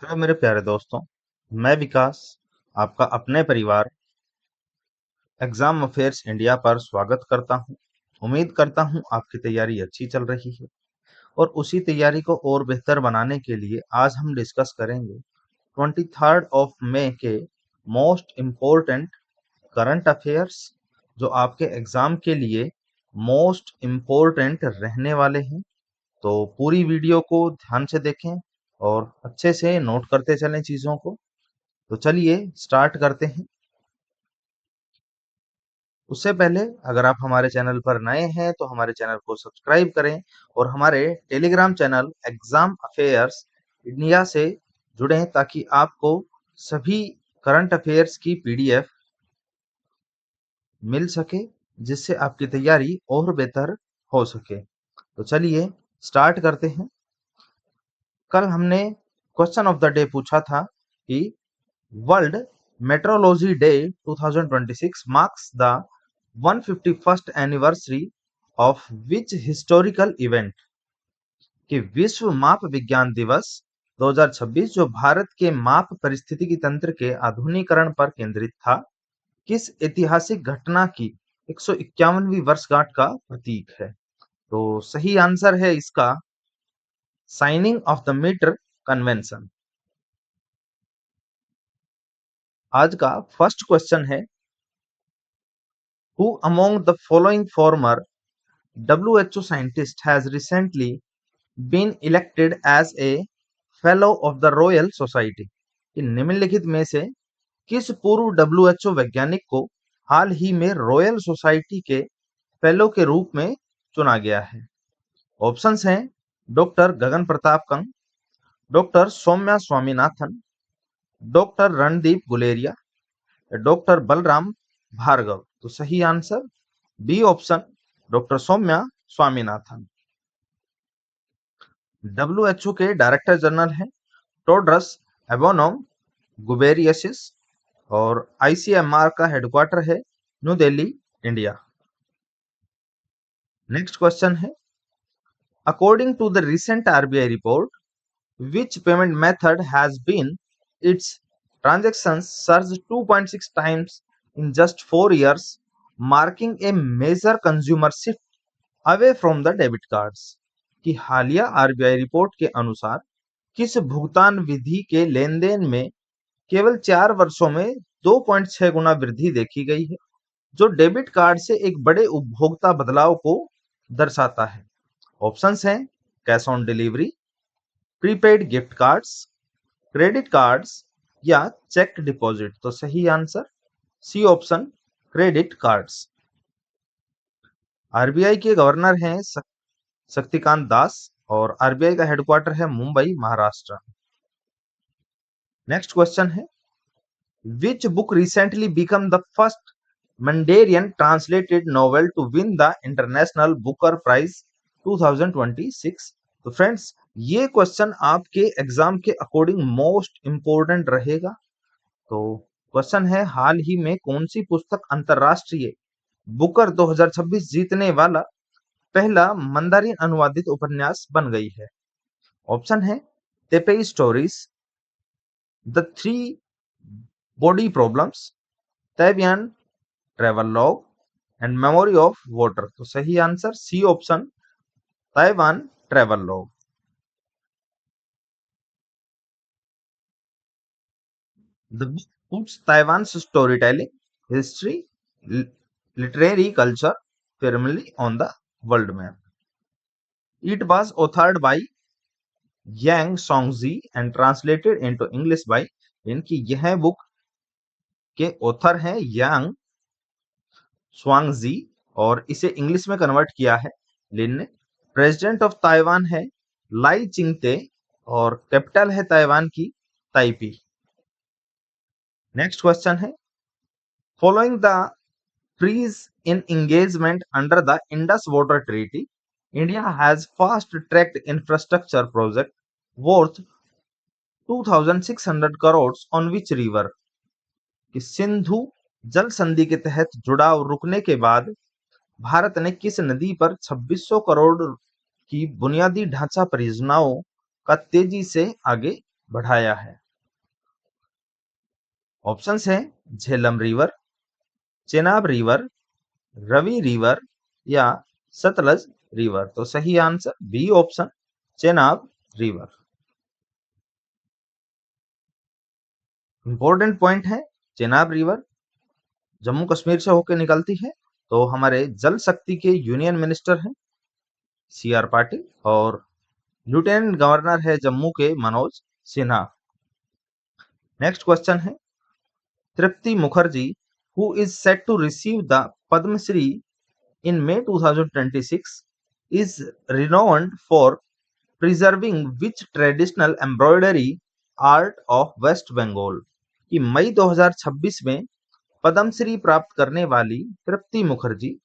Hello मेरे प्यारे दोस्तों। मैं विकास आपका अपने परिवार एग्जाम अफेयर्स इंडिया पर स्वागत करता हूं। उम्मीद करता हूं आपकी तैयारी अच्छी चल रही है और उसी तैयारी को और बेहतर बनाने के लिए आज हम डिस्कस करेंगे 23 मई के मोस्ट इम्पोर्टेंट करंट अफेयर्स जो आपके एग्जाम के लिए मोस्ट इम्पोर्टेंट रहने वाले हैं। तो पूरी वीडियो को ध्यान से देखें और अच्छे से नोट करते चलें चीजों को। तो चलिए स्टार्ट करते हैं। उससे पहले अगर आप हमारे चैनल पर नए हैं तो हमारे चैनल को सब्सक्राइब करें और हमारे Telegram channel exam affairs India से जुड़ें ताकि आपको सभी करंट अफेयर्स की पीडीएफ मिल सके, जिससे आपकी तैयारी और बेहतर हो सके। तो चलिए स्टार्ट करते हैं। कल हमने क्वेश्चन ऑफ द डे पूछा था कि world metrology day 2026 marks the 151st anniversary of which historical event? कि विश्व माप विज्ञान दिवस 2026 जो भारत के माप परिस्थितिकी तंत्र के आधुनिकीकरण पर केंद्रित था, किस ऐतिहासिक घटना की 151वीं वर्षगांठ का प्रतीक है? तो सही आंसर है इसका signing of the metre convention. आज का फर्स्ट क्वेश्चन है, who among the following former WHO scientist has recently been elected as a fellow of the Royal Society? कि निम्नलिखित में से किस पूर्व डब्ल्यूएचओ वैज्ञानिक को हाल ही में रॉयल सोसाइटी के फेलो के रूप में चुना गया है? ऑप्शंस हैं doctor Gagan Pratap Kang, doctor Soumya Swaminathan, doctor Randeep Guleria, doctor Balram Bhargava. तो सही answer B option doctor Soumya Swaminathan. WHO के डायरेक्टर जनरल हैं टेड्रोस एडहेनोम गुबेरियसिस और आईसीएमआर का हेडक्वार्टर है new Delhi, India. Next question है, according to the recent RBI report, which payment method has been its transactions surged 2.6 times in just 4 years, marking a major consumer shift away from the debit cards? कि हालिया RBI report के अनुसार किस भुगतान विधि के लेन-देन में केवल 4 वर्षों में 2.6 गुना वृद्धि देखी गई है, जो डेबिट कार्ड से एक बड़े उपभोक्ता बदलाव को दर्शाता है? ऑप्शंस हैं cash on delivery, prepaid gift cards, credit cards या चेक डिपॉजिट। तो सही answer C option credit cards. RBI के गवर्नर हैं शक्तिकांत दास और आरबीआई का हेडक्वार्टर है मुंबई, महाराष्ट्र। नेक्स्ट क्वेश्चन है, which book recently became the first Mandarin translated novel to win the International Booker Prize 2026? तो फ्रेंड्स, ये क्वेश्चन आपके एग्जाम के अकॉर्डिंग मोस्ट इंपोर्टेंट रहेगा। तो क्वेश्चन है, हाल ही में कौन सी पुस्तक अंतरराष्ट्रीय बुकर 2026 जीतने वाला पहला मंदारिन अनुवादित उपन्यास बन गई है? ऑप्शन है Taipei stories, the three body problems, Taiwan travelogue and memory of water. तो सही answer C option Taiwan travelogue. The book puts Taiwan's storytelling, history, literary culture firmly on the world map. It was authored by Yang Songzi and translated into English by, इनकी यह book के author हैं यांग स्वांगजी और इसे English में convert किया है लिन ने। प्रेसिडेंट ऑफ ताइवान है लाई चिंगते और कैपिटल है ताइवान की ताइपी। नेक्स्ट क्वेश्चन है, following the freeze in engagement under the Indus Water Treaty, India has fast-tracked infrastructure project worth 2,600 crores on which river? कि सिंधु जल संधि के तहत जुड़ाव रुकने के बाद भारत ने किस नदी पर 2600 करोड़ की बुनियादी ढांचा परियोजनाओं का तेजी से आगे बढ़ाया है? ऑप्शंस हैं Jhelum river, Chenab river, Ravi river या सतलज रिवर। तो सही answer B option Chenab river. Important point है, चेनाब रिवर जम्मू कश्मीर से होकर निकलती है। तो हमारे जल शक्ति के यूनियन मिनिस्टर हैं सी आर पाटिल, और लेफ्टिनेंट गवर्नर है जम्मू के मनोज सिन्हा। नेक्स्ट क्वेश्चन है, तृप्ति Mukherjee who is set to receive the Padma Shri in May 2026 is renowned for preserving which traditional embroidery art of West Bengal? कि मई 2026 में पद्मश्री प्राप्त करने वाली तृप्ति मुखर्जी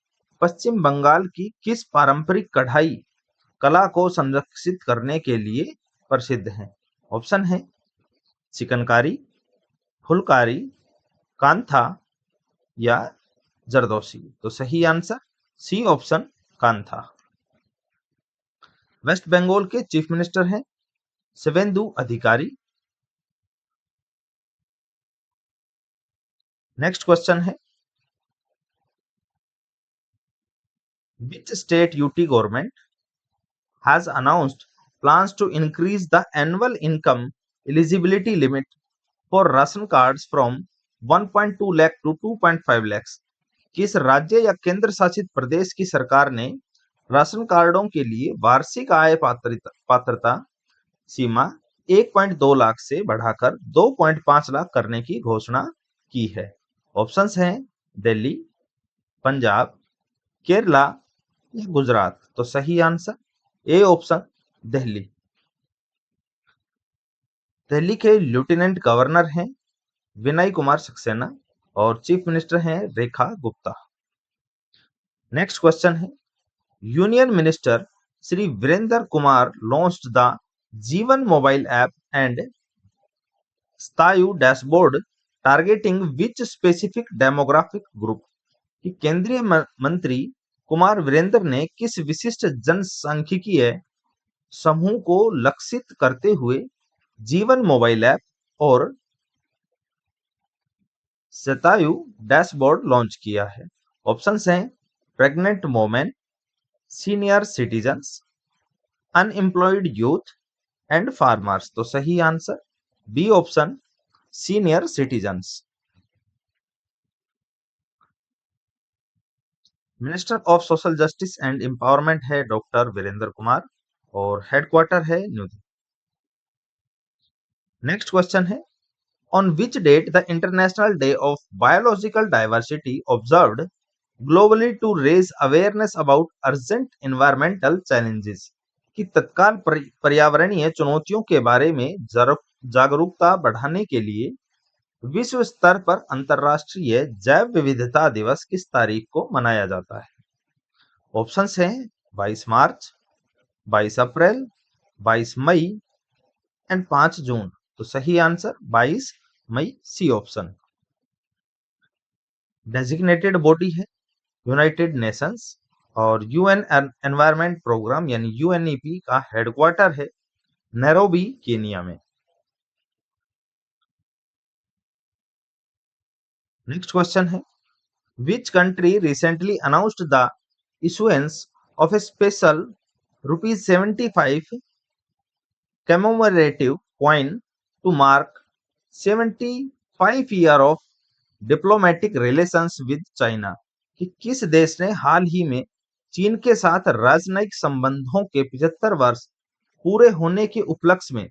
पश्चिम बंगाल की किस पारंपरिक कढ़ाई कला को संरक्षित करने के लिए प्रसिद्ध हैं? ऑप्शन है चिकनकारी, फुलकारी, कांथा या जरदोशी। तो सही answer C option Kantha. West Bengal के चीफ मिनिस्टर हैं शिवेंदु अधिकारी। नेक्स्ट क्वेश्चन है, which state UT government has announced plans to increase the annual income eligibility limit for ration cards from 1.2 lakh to 2.5 lakhs? किस राज्य या केंद्र शासित प्रदेश की सरकार ने राशन कार्डों के लिए वार्षिक आय पात्रता सीमा 1.2 लाख से बढ़ाकर 2.5 लाख करने की घोषणा की है? ऑप्शंस हैं दिल्ली, पंजाब, केरला या गुजरात। तो सही answer A option Delhi. Delhi के लेफ्टिनेंट गवर्नर हैं विनय कुमार सक्सेना और चीफ मिनिस्टर हैं रेखा गुप्ता। नेक्स्ट क्वेश्चन है, union minister Shri Virendra Kumar launched the Jeevan mobile app and Sthayu dashboard targeting which specific demographic group? कि केंद्रीय मंत्री कुमार वीरेंद्र ने किस विशिष्ट जनसांख्यिकीय समूह को लक्षित करते हुए जीवन मोबाइल ऐप और शतायु डैशबोर्ड लॉन्च किया है? ऑप्शंस हैं pregnant women, senior citizens, unemployed youth and farmers. तो सही answer B option senior citizens. Minister of social justice and empowerment है डॉक्टर वीरेंद्र कुमार और हेडक्वार्टर है न्यू दिल्ली। नेक्स्ट क्वेश्चन है, on which date the International Day of Biological Diversity observed globally to raise awareness about urgent environmental challenges? कि तत्काल पर्यावरणीय चुनौतियों के बारे में जागरूकता बढ़ाने के लिए विश्व स्तर पर अंतरराष्ट्रीय जैव विविधता दिवस किस तारीख को मनाया जाता है? ऑप्शंस हैं 22 मार्च, 22 अप्रैल, 22 मई एंड 5 जून। तो सही आंसर 22 मई सी ऑप्शन। डेजिग्नेटेड बॉडी है यूनाइटेड नेशंस और यूएन एनवायरनमेंट प्रोग्राम यानी यूएनईपी का हेडक्वार्टर है नैरोबी केनिया में। नेक्स्ट क्वेश्चन है, which country recently announced the issuance of A special ₹75 commemorative coin to mark 75 year of diplomatic relations with China? कि किस देश ने हाल ही में चीन के साथ राजनयिक संबंधों के 75 वर्ष पूरे होने के उपलक्ष्य में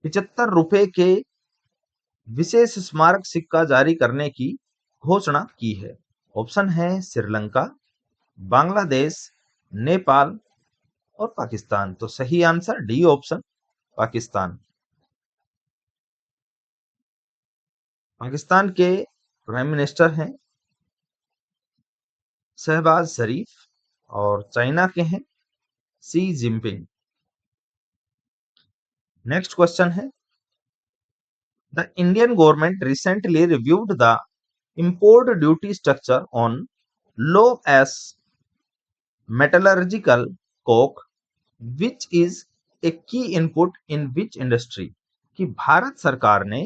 ₹75 के विशेष स्मारक सिक्का जारी करने की घोषणा की है? ऑप्शन है श्रीलंका, बांग्लादेश, नेपाल और पाकिस्तान। तो सही answer D option Pakistan. Pakistan के प्राइम मिनिस्टर हैं शहबाज शरीफ और चाइना के हैं शी जिनपिंग। नेक्स्ट क्वेश्चन है, the Indian government recently reviewed the import duty structure on low as metallurgical coke which is a key input in which industry? कि भारत सरकार ने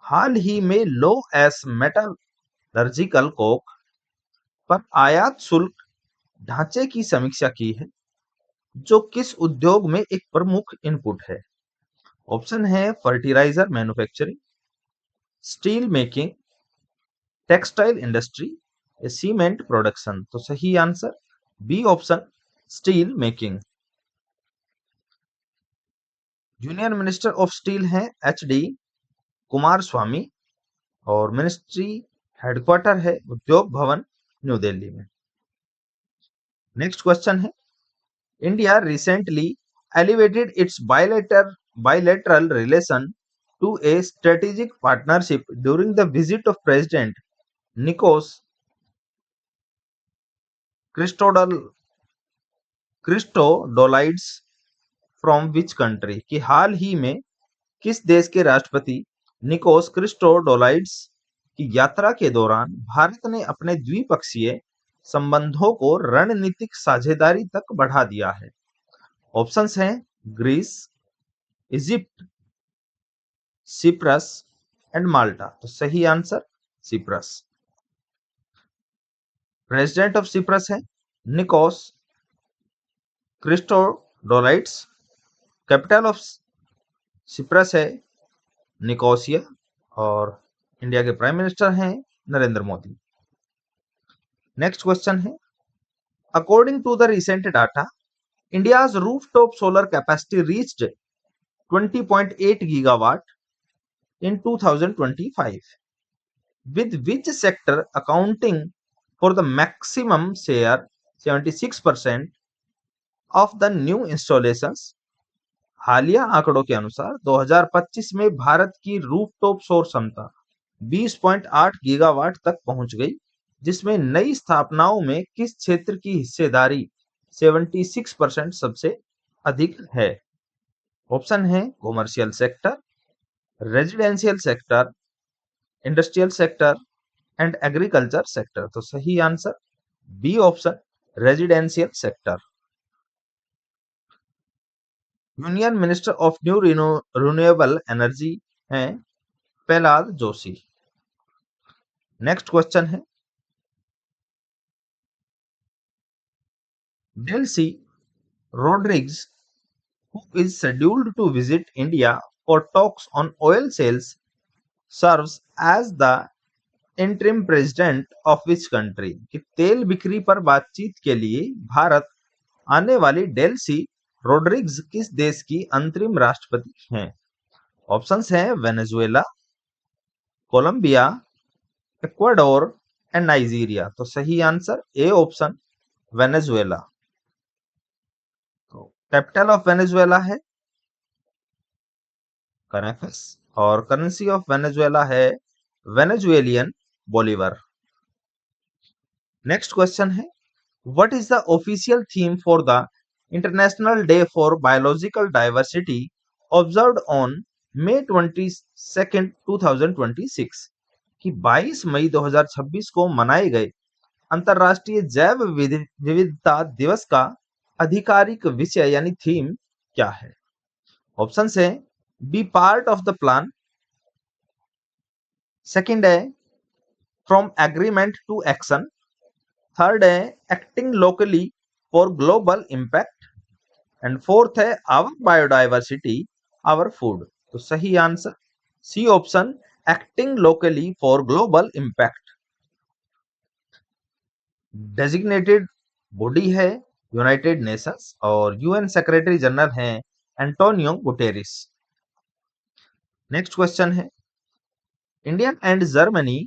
हाल ही में लो एस मेटलर्जिकल कोक पर आयात शुल्क ढांचे की समीक्षा की है, जो किस उद्योग में एक प्रमुख इनपुट है? ऑप्शन है fertilizer manufacturing, steel making, textile industry, cement production. तो सही answer B option, steel making. Union minister of steel हैं एच डी कुमार स्वामी और मिनिस्ट्री हेडक्वार्टर है उद्योग भवन, न्यू दिल्ली में। नेक्स्ट क्वेश्चन है, India recently elevated its bilateral relation to a strategic partnership during the visit of President Nikos Christodoulides from which country? कि हाल ही में किस देश के राष्ट्रपति निकोस क्रिस्टोडोलाइड्स की यात्रा के दौरान भारत ने अपने द्विपक्षीय संबंधों को रणनीतिक साझेदारी तक बढ़ा दिया है? ऑप्शंस हैं Greece, Egypt, Cyprus and Malta. तो सही answer Cyprus. President of Cyprus है Nikos Christodoulides. Capital of Cyprus है निकोसिया और इंडिया के प्राइम मिनिस्टर हैं नरेंद्र मोदी। नेक्स्ट क्वेश्चन है, according to the recent data, India's rooftop solar capacity reached 20.8 gigawatt in 2025, with which sector accounting for the maximum share 76% of the new installations? हालिया आंकड़ों के अनुसार 2025 में भारत की रूफटॉप सौर क्षमता 20.8 गीगावाट तक पहुंच गई, जिसमें नई स्थापनाओं में किस क्षेत्र की हिस्सेदारी 76% सबसे अधिक है? ऑप्शन है commercial sector, residential sector, industrial sector and agriculture sector. तो सही answer B option, residential sector. Union minister of new renewable energy हैं प्रहलाद जोशी। नेक्स्ट क्वेश्चन है, Delcy Rodriguez, who is scheduled to visit India for talks on oil sales, serves as the interim president of which country? कि तेल बिक्री पर बातचीत के लिए भारत आने वाली डेल्सी रोड्रिग्स किस देश की अंतरिम राष्ट्रपति हैं? ऑप्शंस हैं Venezuela, Colombia, Ecuador and Nigeria. तो सही आंसर ए ऑप्शन, वेनेजुएला। तो कैपिटल ऑफ वेनेजुएला है कैराकस और करेंसी ऑफ वेनेजुएला है वेनेजुएलियन बोलीवर। नेक्स्ट क्वेश्चन है, what is the official theme for the international day for biological diversity observed on May 22, 2026? कि 22 मई 2026 को मनाए गए अंतरराष्ट्रीय जैव विविधता दिवस का आधिकारिक विषय यानी थीम क्या है? ऑप्शन है B part of the plan, second है from agreement to action, third है acting locally for global impact and fourth है आवर बायोडाइवर्सिटी आवर फूड। तो सही answer C option, acting locally for global impact. Designated body है United Nations और UN secretary general हैं Antonio Guterres. Next question है, India and Germany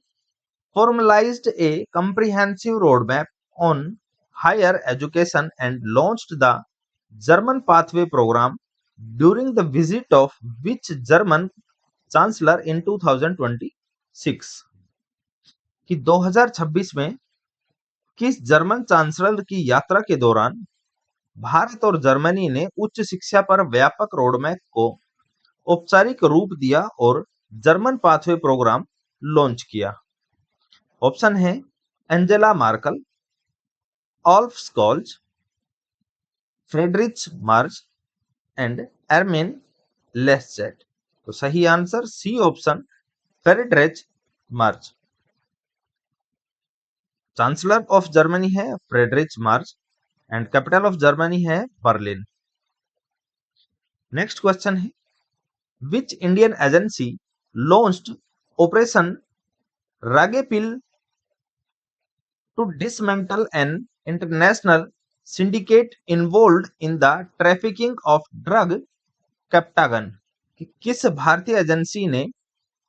formalized a comprehensive roadmap on higher education and launched the German Pathway Program during the visit of which German chancellor in 2026? कि 2026 में किस German chancellor की यात्रा के दौरान भारत और जर्मनी ने उच्च शिक्षा पर व्यापक रोडमैप को औपचारिक रूप दिया और जर्मन पाथवे प्रोग्राम लॉन्च किया? ऑप्शन है Angela Merkel, Olaf Scholz, Friedrich Merz and Armin Laschet. तो सही answer C option Friedrich Merz. Chancellor of Germany है Friedrich Merz and capital of Germany है बर्लिन। नेक्स्ट क्वेश्चन है which Indian agency launched operation Ragepil to dismantle an international syndicate involved in the trafficking of drug Captagon. कि किस भारतीय agency ने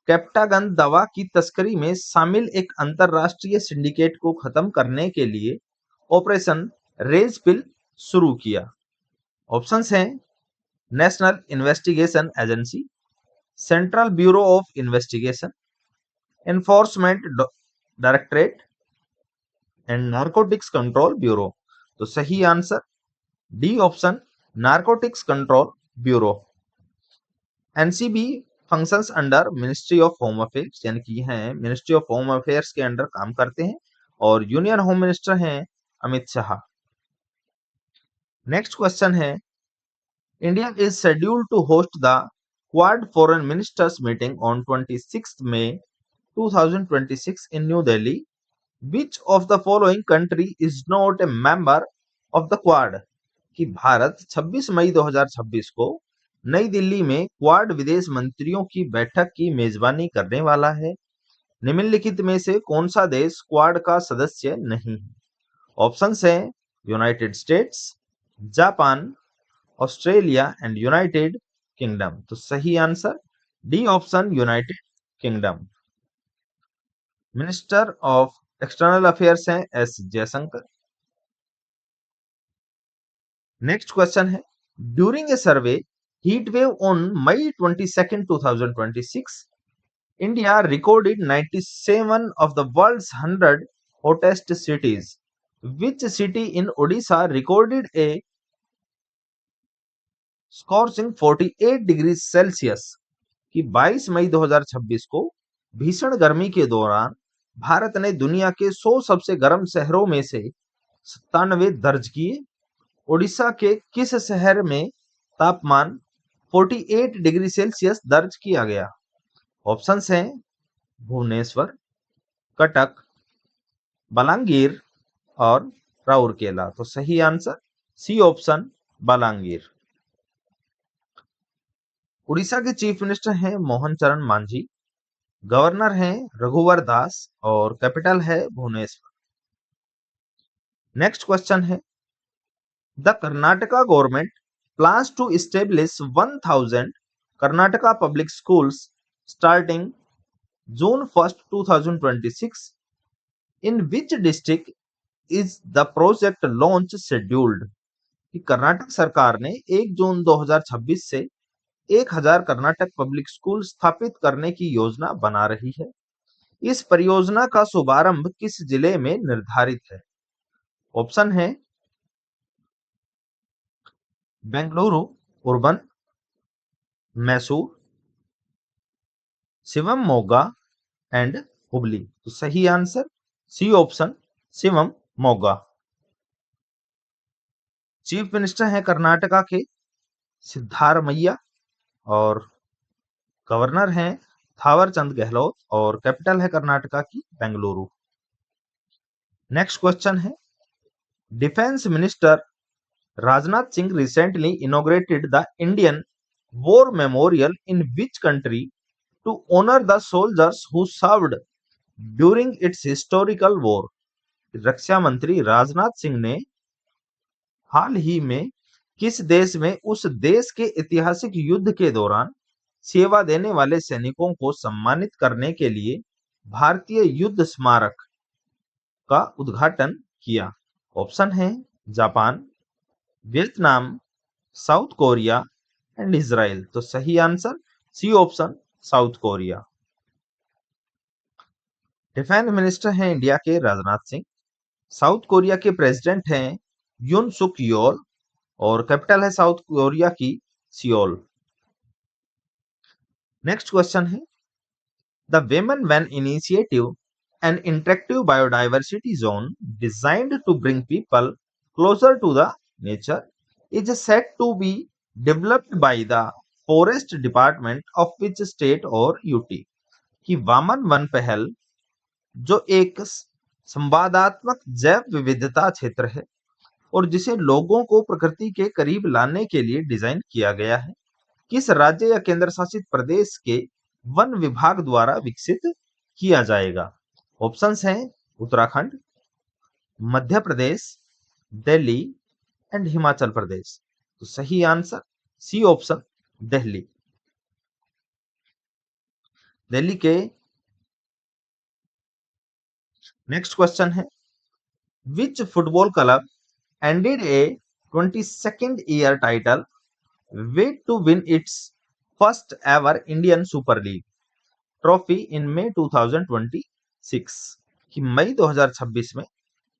Captagon दवा की तस्करी में शामिल एक अंतरराष्ट्रीय सिंडिकेट को खत्म करने के लिए ऑपरेशन रेज पिल शुरू किया? ऑप्शंस हैं national investigation agency, central bureau of investigation, enforcement directorate and narcotics control bureau. तो सही answer D option narcotics control bureau. NCB functions under ministry of home affairs, यानी कि हैं मिनिस्ट्री ऑफ होम अफेयर्स के under काम करते हैं और यूनियन होम मिनिस्टर हैं अमित शाह। नेक्स्ट क्वेश्चन है India is scheduled to host the Quad foreign ministers meeting on 26 May 2026 in new Delhi. Which of the following country is not a member of the Quad? कि Bharat 26 May 2026 को नई दिल्ली में quad विदेश मंत्रियों की बैठक की मेजबानी करने वाला है। निम्नलिखित में से कौन सा देश क्वाड का सदस्य नहीं है? ऑप्शंस हैं United States, Japan, Australia and United Kingdom. तो सही answer D option United Kingdom. Minister of external affairs हैं एस जयशंकर। नेक्स्ट क्वेश्चन है during a survey heat wave on May 22, 2026 India recorded 97 of the world's 100 hottest cities. Which city in Odisha recorded a scorching 48 degrees Celsius? कि 22 मई 2026 को भीषण गर्मी के दौरान भारत ने दुनिया के 100 सबसे गर्म शहरों में से 97 दर्ज किए। ओडिशा के किस शहर में तापमान 48 डिग्री सेल्सियस दर्ज किया गया? ऑप्शंस हैं भुवनेश्वर, कटक, बलांगीर और राउरकेला। तो सही answer C option Balangir. Odisha के चीफ मिनिस्टर हैं मोहन चरण मांझी, गवर्नर हैं रघुवर दास और कैपिटल है भुवनेश्वर। नेक्स्ट क्वेश्चन है the Karnataka government plans to establish 1000 Karnataka public schools starting June 1st, 2026. In which district is the project launch scheduled? कि कर्नाटक सरकार ने 1 जून 2026 से 1000 कर्नाटक पब्लिक स्कूल स्थापित करने की योजना बना रही है। इस परियोजना का शुभारंभ किस जिले में निर्धारित है? ऑप्शन है बेंगलुरु अर्बन, मैसूर, शिवमोगा एंड हुबली। तो सही answer C option Shivamogga. Chief minister हैं कर्नाटका के सिद्धारमैया और गवर्नर हैं थावर चंद गहलोत और कैपिटल है कर्नाटका की बेंगलुरु। नेक्स्ट क्वेश्चन है defence minister Rajnath Singh recently inaugurated the Indian war memorial in which country to honour the soldiers who served during its historical war. रक्षा मंत्री राजनाथ सिंह ने हाल ही में किस देश में उस देश के ऐतिहासिक युद्ध के दौरान सेवा देने वाले सैनिकों को सम्मानित करने के लिए भारतीय युद्ध स्मारक का उद्घाटन किया? ऑप्शन है Japan, Vietnam, South Korea and Israel. तो सही answer C option South Korea. Defence minister हैं इंडिया के राजनाथ सिंह, साउथ कोरिया के प्रेसिडेंट हैं यून सुक योल और कैपिटल है साउथ कोरिया की सियोल। नेक्स्ट क्वेश्चन है the Weman van initiative an interactive biodiversity zone designed to bring people closer to the nature is said to be developed by the forest department of which state और UT? कि Vaman one पहल जो एक संवादात्मक जैव विविधता क्षेत्र है और जिसे लोगों को प्रकृति के करीब लाने के लिए डिजाइन किया गया है, किस राज्य या केंद्र शासित प्रदेश के वन विभाग द्वारा विकसित किया जाएगा? ऑप्शंस हैं उत्तराखंड, मध्य प्रदेश, दिल्ली एंड हिमाचल प्रदेश। तो सही answer C option, Delhi. Delhi के नेक्स्ट क्वेश्चन है, which football club ended a 22nd year title wait to win its first ever Indian Super League trophy in May 2026? कि मई 2026 में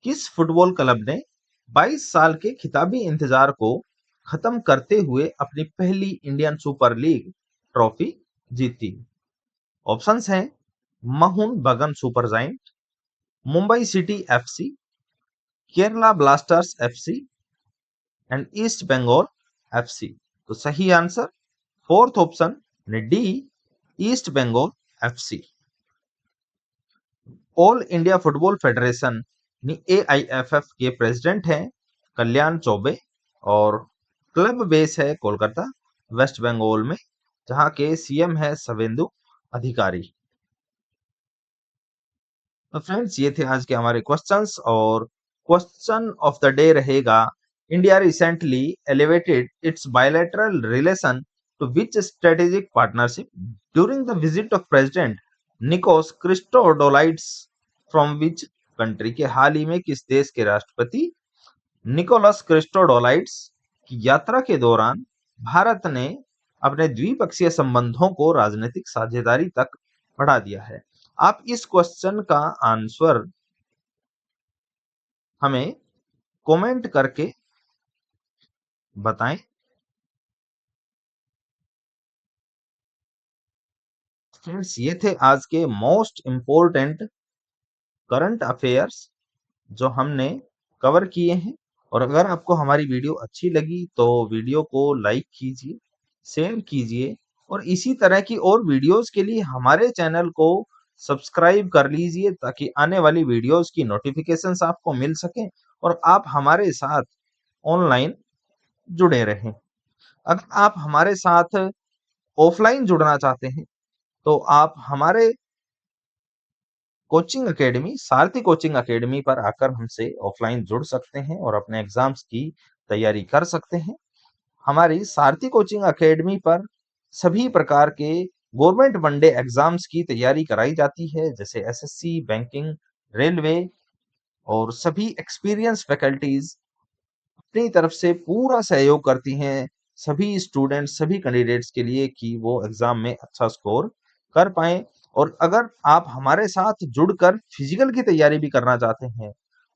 किस फुटबॉल क्लब ने 22 साल के खिताबी इंतजार को खत्म करते हुए अपनी पहली इंडियन सुपर लीग ट्रॉफी जीती? ऑप्शंस हैं Mohun Bagan super giant, Mumbai city FC, Kerala blasters FC and east Bengal FC. तो सही answer fourth option D, east Bengal FC. All India football federation AIFF के प्रेसिडेंट हैं कल्याण चौबे और क्लब बेस है कोलकाता वेस्ट बंगाल में, जहां के सीएम है शुवेंदु अधिकारी। तो फ्रेंड्स ये थे आज के हमारे क्वेश्चंस और क्वेश्चन ऑफ द डे रहेगा, India recently elevated its bilateral relation to which strategic partnership during the visit of president Nikos Christodoulides from which country? के हाल ही में किस देश के राष्ट्रपति निकोलस क्रिस्टोडोलाइड्स की यात्रा के दौरान भारत ने अपने द्विपक्षीय संबंधों को राजनीतिक साझेदारी तक बढ़ा दिया है? आप इस क्वेश्चन का आंसर हमें कमेंट करके बताएं। फ्रेंड्स ये थे आज के मोस्ट इंपोर्टेंट करंट अफेयर्स जो हमने कवर किए हैं। और अगर आपको हमारी वीडियो अच्छी लगी तो वीडियो को लाइक कीजिए, शेयर कीजिए और इसी तरह की और वीडियोस के लिए हमारे चैनल को सब्सक्राइब कर लीजिए ताकि आने वाली वीडियोस की नोटिफिकेशंस आपको मिल सके और आप हमारे साथ ऑनलाइन जुड़े रहें। अगर आप हमारे साथ ऑफलाइन जुड़ना चाहते हैं तो आप हमारे कोचिंग अकेडमी सारथी कोचिंग अकेडमी पर आकर हमसे ऑफलाइन जुड़ सकते हैं और अपने एग्जाम्स की तैयारी कर सकते हैं। हमारी सारथी कोचिंग अकेडमी पर सभी प्रकार के गवर्नमेंट वनडे एग्जाम्स की तैयारी कराई जाती है, जैसे एसएससी, बैंकिंग, रेलवे और सभी एक्सपीरियंस फैकल्टीज अपनी तरफ से पूरा सहयोग करती हैं सभी स्टूडेंट्स, सभी कैंडिडेट्स के लिए कि वो एग्जाम में अच्छा स्कोर कर पाएं। और अगर आप हमारे साथ जुड़कर फिजिकल की तैयारी भी करना चाहते हैं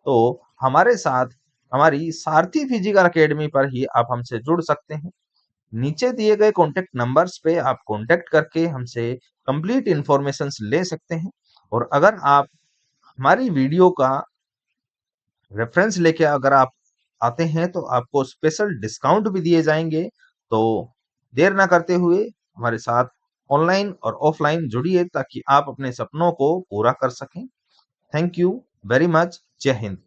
तो हमारे साथ हमारी सारथी फिजिकल अकेडमी पर ही आप हमसे जुड़ सकते हैं। नीचे दिए गए कॉन्टेक्ट नंबर्स पे आप कॉन्टेक्ट करके हमसे कंप्लीट इंफॉर्मेशन ले सकते हैं। और अगर आप हमारी वीडियो का रेफरेंस लेके अगर आप आते हैं तो आपको स्पेशल डिस्काउंट भी दिए जाएंगे। तो देर ना करते हुए हमारे साथ ऑनलाइन और ऑफलाइन जुड़िए ताकि आप अपने सपनों को पूरा कर सकें। Thank you very much. जय हिंद।